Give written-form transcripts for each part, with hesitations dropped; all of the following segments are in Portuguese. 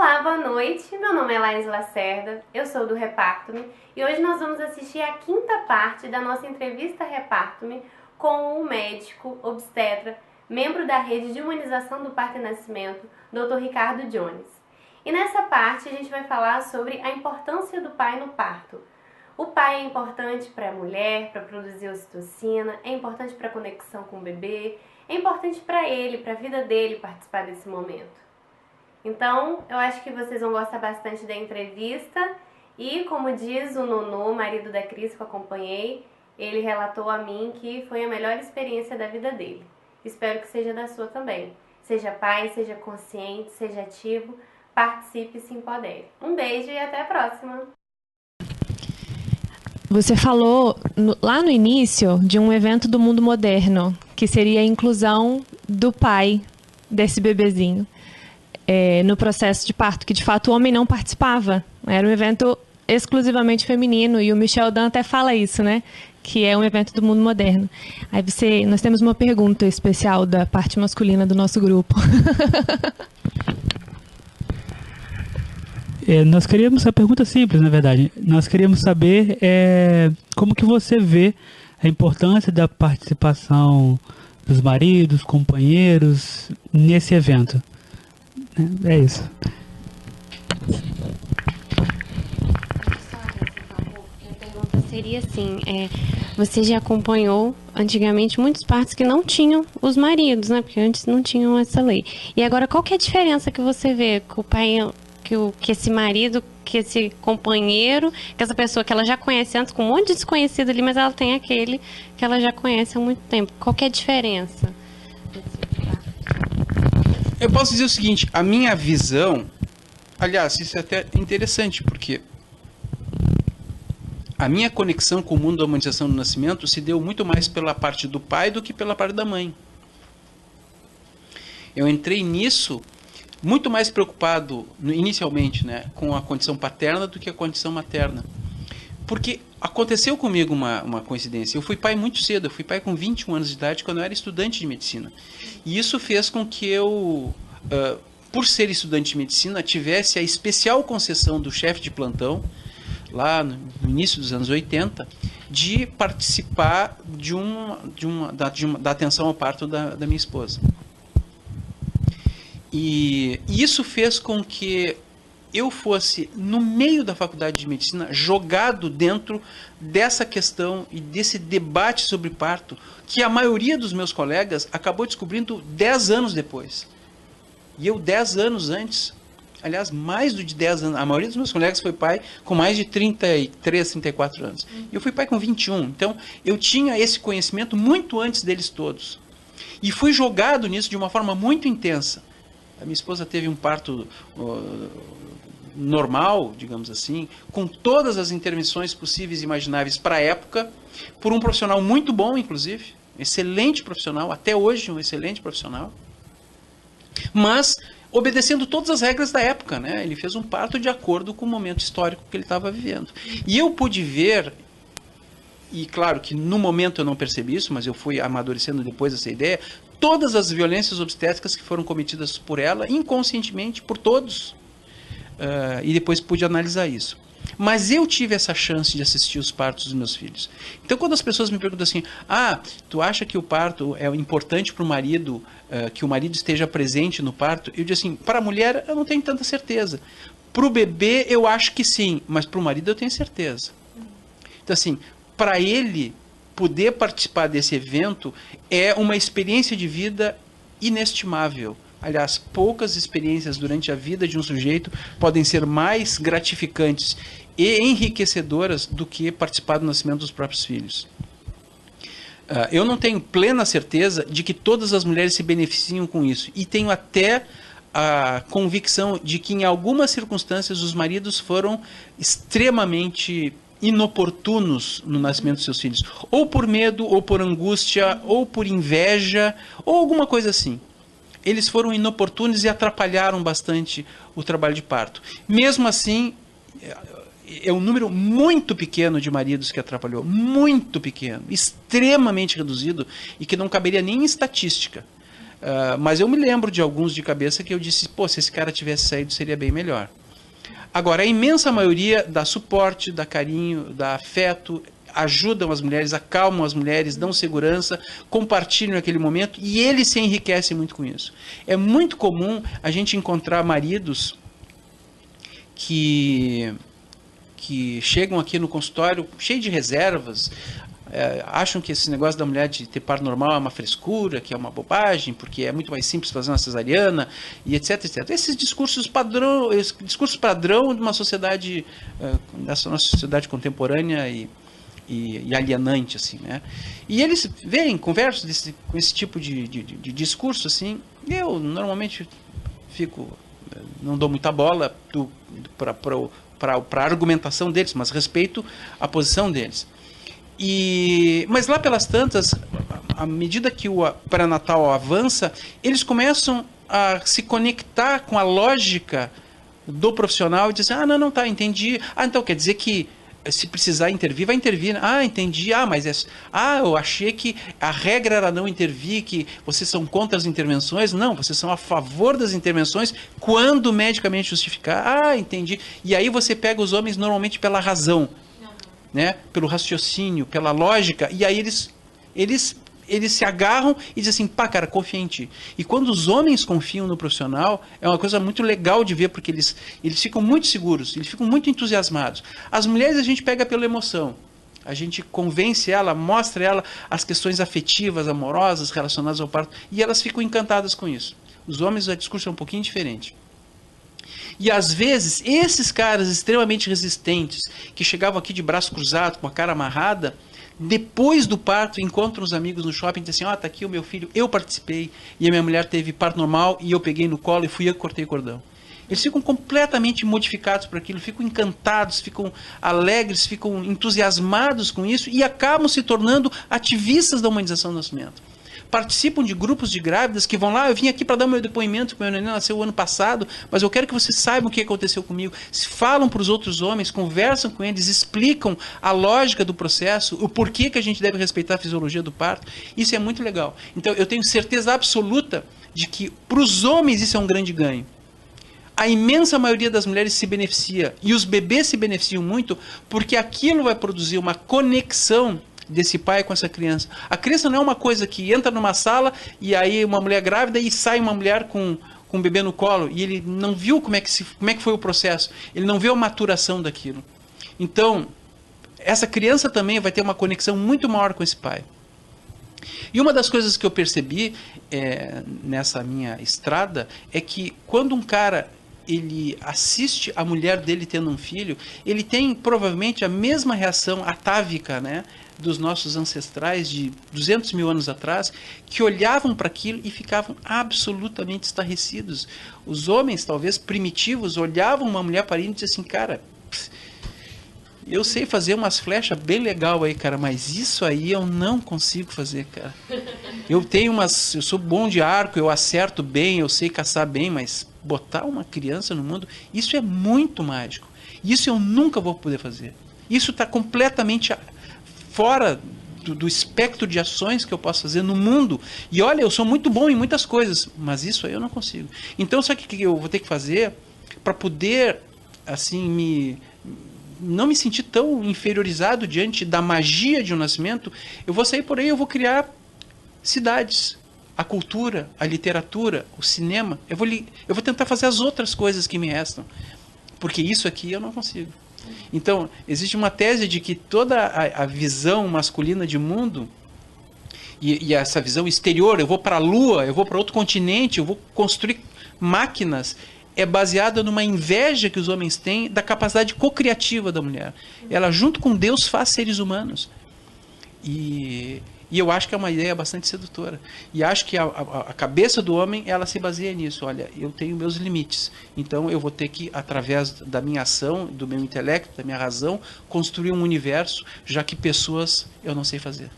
Olá, boa noite. Meu nome é Laís Lacerda, eu sou do Reparto-me e hoje nós vamos assistir a quinta parte da nossa entrevista Reparto-me com o médico obstetra, membro da rede de humanização do parto e nascimento, Dr. Ricardo Jones. E nessa parte a gente vai falar sobre a importância do pai no parto. O pai é importante para a mulher, para produzir ocitocina, é importante para a conexão com o bebê, é importante para ele, para a vida dele participar desse momento. Então, eu acho que vocês vão gostar bastante da entrevista e, como diz o Nonô, marido da Cris que eu acompanhei, ele relatou a mim que foi a melhor experiência da vida dele. Espero que seja da sua também. Seja pai, seja consciente, seja ativo, participe e se empodere. Um beijo e até a próxima! Você falou lá no início de um evento do mundo moderno, que seria a inclusão do pai desse bebezinho. No processo de parto, que de fato o homem não participava. Era um evento exclusivamente feminino, e o Michel Dan até fala isso, né? Que é um evento do mundo moderno. Aí nós temos uma pergunta especial da parte masculina do nosso grupo. A pergunta simples, na verdade. Nós queríamos saber como que você vê a importância da participação dos maridos, companheiros, nesse evento. É isso. A pergunta seria assim, você já acompanhou antigamente muitos partos que não tinham os maridos, né? Porque antes não tinham essa lei. E agora, qual que é a diferença que você vê que o pai, que esse marido, que esse companheiro, que essa pessoa que ela já conhece antes, com um monte de desconhecido ali, mas ela tem aquele que ela já conhece há muito tempo. Qual que é a diferença? Eu posso dizer o seguinte, a minha visão, aliás, isso é até interessante, porque a minha conexão com o mundo da humanização do nascimento se deu muito mais pela parte do pai do que pela parte da mãe. Eu entrei nisso muito mais preocupado, inicialmente, né, com a condição paterna do que a condição materna. Porque aconteceu comigo uma coincidência. Eu fui pai muito cedo, eu fui pai com 21 anos de idade, quando eu era estudante de medicina. E isso fez com que eu, por ser estudante de medicina, tivesse a especial concessão do chefe de plantão, lá no início dos anos 80, de participar da atenção ao parto da minha esposa. E isso fez com que eu fosse, no meio da faculdade de medicina, jogado dentro dessa questão e desse debate sobre parto, que a maioria dos meus colegas acabou descobrindo 10 anos depois. E eu 10 anos antes, aliás, mais de 10 anos, a maioria dos meus colegas foi pai com mais de 33, 34 anos. E eu fui pai com 21, então eu tinha esse conhecimento muito antes deles todos. E fui jogado nisso de uma forma muito intensa. A minha esposa teve um parto normal, digamos assim, com todas as intervenções possíveis e imagináveis para a época, por um profissional muito bom, inclusive, excelente profissional, até hoje um excelente profissional, mas obedecendo todas as regras da época, né? Ele fez um parto de acordo com o momento histórico que ele estava vivendo. E eu pude ver, e claro que no momento eu não percebi isso, mas eu fui amadurecendo depois essa ideia, todas as violências obstétricas que foram cometidas por ela, inconscientemente, por todos. E depois pude analisar isso. Mas eu tive essa chance de assistir os partos dos meus filhos. Então, quando as pessoas me perguntam assim, tu acha que o parto é importante para o marido, que o marido esteja presente no parto? Eu digo assim, para a mulher eu não tenho tanta certeza. Para o bebê eu acho que sim, mas para o marido eu tenho certeza. Então, assim, para ele poder participar desse evento é uma experiência de vida inestimável. Aliás, poucas experiências durante a vida de um sujeito podem ser mais gratificantes e enriquecedoras do que participar do nascimento dos próprios filhos. Eu não tenho plena certeza de que todas as mulheres se beneficiam com isso. E tenho até a convicção de que em algumas circunstâncias os maridos foram extremamente inoportunos no nascimento dos seus filhos. Ou por medo, ou por angústia, ou por inveja, ou alguma coisa assim. Eles foram inoportunos e atrapalharam bastante o trabalho de parto. Mesmo assim, é um número muito pequeno de maridos que atrapalhou. Muito pequeno, extremamente reduzido e que não caberia nem em estatística. Mas eu me lembro de alguns de cabeça que eu disse, pô, se esse cara tivesse saído seria bem melhor. Agora, a imensa maioria dá suporte, dá carinho, dá afeto, ajudam as mulheres, acalmam as mulheres, dão segurança, compartilham aquele momento e eles se enriquecem muito com isso. É muito comum a gente encontrar maridos que chegam aqui no consultório cheio de reservas, acham que esse negócio da mulher de ter parto normal é uma frescura, que é uma bobagem, porque é muito mais simples fazer uma cesariana, e etc, etc. Esses discursos padrão de uma sociedade, dessa nossa sociedade contemporânea e alienante, assim, né? E eles vêm, conversam com esse tipo de discurso, assim, e eu normalmente não dou muita bola para a argumentação deles, mas respeito a posição deles. Mas lá pelas tantas, à medida que o pré-natal avança, eles começam a se conectar com a lógica do profissional e dizem, não, tá, entendi. Então quer dizer que se precisar intervir, vai intervir. Entendi. Eu achei que a regra era não intervir, que vocês são contra as intervenções. Não, vocês são a favor das intervenções quando medicamente justificar. Entendi. E aí você pega os homens normalmente pela razão, né? Pelo raciocínio, pela lógica, e aí eles se agarram e dizem assim, cara, confia em ti. E quando os homens confiam no profissional, é uma coisa muito legal de ver, porque eles ficam muito seguros, eles ficam muito entusiasmados. As mulheres a gente pega pela emoção, a gente convence ela, mostra ela as questões afetivas, amorosas, relacionadas ao parto, e elas ficam encantadas com isso. Os homens, o discurso é um pouquinho diferente. E às vezes, esses caras extremamente resistentes, que chegavam aqui de braço cruzado, com a cara amarrada, depois do parto, encontram os amigos no shopping e dizem assim, tá aqui o meu filho, eu participei, e a minha mulher teve parto normal, e eu peguei no colo e fui eu que cortei o cordão. Eles ficam completamente modificados por aquilo, ficam encantados, ficam alegres, ficam entusiasmados com isso, e acabam se tornando ativistas da humanização do nascimento. Participam de grupos de grávidas que vão lá, eu vim aqui para dar meu depoimento, que meu neném nasceu o ano passado, mas eu quero que vocês saibam o que aconteceu comigo. Se falam para os outros homens, conversam com eles, explicam a lógica do processo, o porquê que a gente deve respeitar a fisiologia do parto. Isso é muito legal. Então eu tenho certeza absoluta de que para os homens isso é um grande ganho. A imensa maioria das mulheres se beneficia, e os bebês se beneficiam muito, porque aquilo vai produzir uma conexão desse pai com essa criança. A criança não é uma coisa que entra numa sala e aí uma mulher grávida e sai uma mulher com um bebê no colo e ele não viu como é que foi o processo, ele não viu a maturação daquilo. Então, essa criança também vai ter uma conexão muito maior com esse pai. E uma das coisas que eu percebi nessa minha estrada é que quando um cara ele assiste a mulher dele tendo um filho, ele tem provavelmente a mesma reação atávica, né, dos nossos ancestrais de 200 mil anos atrás, que olhavam para aquilo e ficavam absolutamente estarrecidos. Os homens, talvez primitivos, olhavam uma mulher parindo e diziam assim, cara, eu sei fazer umas flechas bem legal aí, cara, mas isso aí eu não consigo fazer, cara. Eu sou bom de arco, eu acerto bem, eu sei caçar bem, mas botar uma criança no mundo, isso é muito mágico. Isso eu nunca vou poder fazer. Isso está completamente fora do espectro de ações que eu posso fazer no mundo. E olha, eu sou muito bom em muitas coisas, mas isso aí eu não consigo. Então, sabe o que eu vou ter que fazer para poder, assim, não me sentir tão inferiorizado diante da magia de um nascimento? Eu vou sair por aí, eu vou criar cidades, a cultura, a literatura, o cinema. Eu vou tentar fazer as outras coisas que me restam, porque isso aqui eu não consigo. Então, existe uma tese de que toda a visão masculina de mundo e essa visão exterior, eu vou para a Lua, eu vou para outro continente, eu vou construir máquinas, é baseada numa inveja que os homens têm da capacidade cocriativa da mulher. Ela, junto com Deus, faz seres humanos. E eu acho que é uma ideia bastante sedutora. E acho que a cabeça do homem, ela se baseia nisso. Olha, eu tenho meus limites. Então eu vou ter que, através da minha ação, do meu intelecto, da minha razão, construir um universo, já que pessoas eu não sei fazer.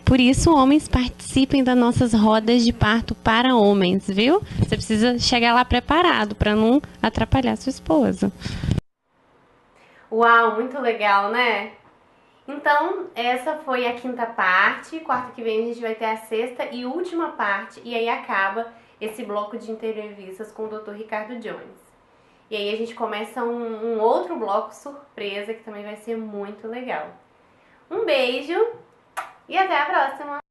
Por isso, homens participem das nossas rodas de parto para homens, viu? Você precisa chegar lá preparado para não atrapalhar sua esposa. Uau, muito legal, né? Então, essa foi a quinta parte. Quarta que vem a gente vai ter a sexta e última parte. E aí acaba esse bloco de entrevistas com o Dr. Ricardo Jones. E aí a gente começa um outro bloco surpresa que também vai ser muito legal. Um beijo e até a próxima!